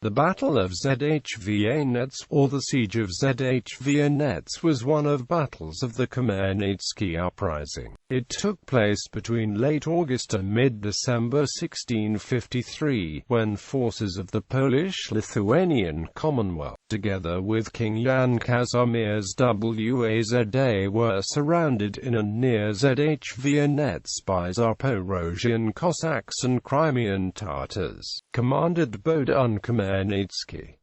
The Battle of Zhvanets, or the Siege of Zhvanets, was one of battles of the Khmelnytsky Uprising. It took place between late August and mid-December 1653, when forces of the Polish-Lithuanian Commonwealth, together with King Jan Kazimierz Waza, were surrounded in and near Zhvanets by Zaporozhian Cossacks and Crimean Tatars, commanded Bohdan Khmelnytsky.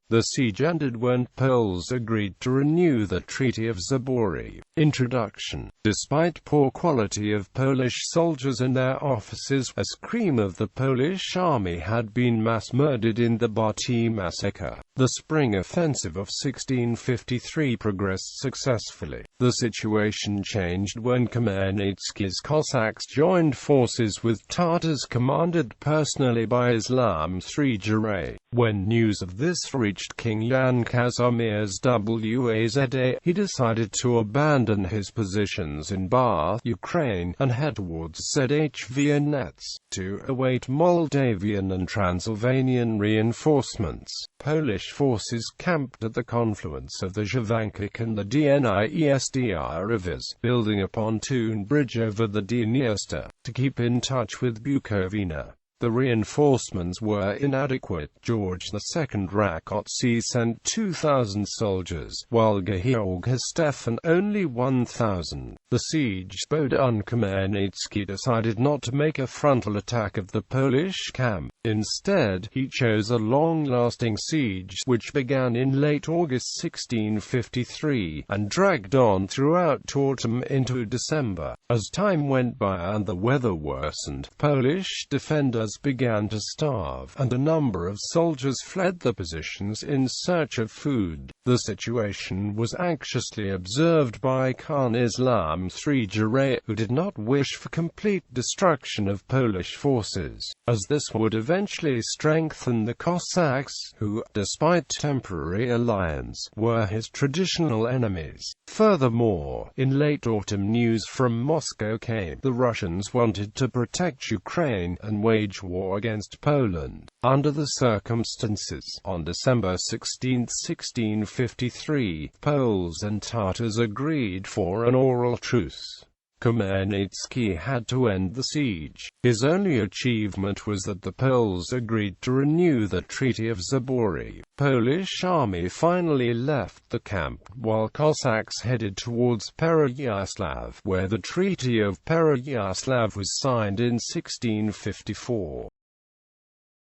The siege ended when Poles agreed to renew the Treaty of Zboriv. Introduction. Despite poor quality of Polish soldiers and their officers, a scream of the Polish army had been mass murdered in the Bati massacre. The spring offensive of 1653 progressed successfully. The situation changed when Khmelnytsky's Cossacks joined forces with Tatars commanded personally by Islam-III. When news of this reached King Jan Kazimierz Waza, he decided to abandon his positions in Bar, Ukraine, and head towards Zhvanets, to await Moldavian and Transylvanian reinforcements. Polish forces camped at the confluence of the Zhvanets and the Dniestr rivers, building a pontoon bridge over the Dniester, to keep in touch with Bukovina. The reinforcements were inadequate. George II Rakoczy sent 2,000 soldiers, while Georg Stefan only 1,000. The siege. Bohdan Khmelnytsky decided not to make a frontal attack of the Polish camp. Instead, he chose a long-lasting siege, which began in late August 1653, and dragged on throughout autumn into December. As time went by and the weather worsened, Polish defenders began to starve, and a number of soldiers fled the positions in search of food. The situation was anxiously observed by Khan Islam-III, who did not wish for complete destruction of Polish forces, as this would eventually strengthen the Cossacks, who, despite temporary alliance, were his traditional enemies. Furthermore, in late autumn news from Moscow came. The Russians wanted to protect Ukraine and wage war against Poland. Under the circumstances, on December 16, 1653, Poles and Tatars agreed for an oral truce. Khmelnytsky had to end the siege. His only achievement was that the Poles agreed to renew the Treaty of Zboriv. Polish army finally left the camp, while Cossacks headed towards Pereyaslav, where the Treaty of Pereyaslav was signed in 1654.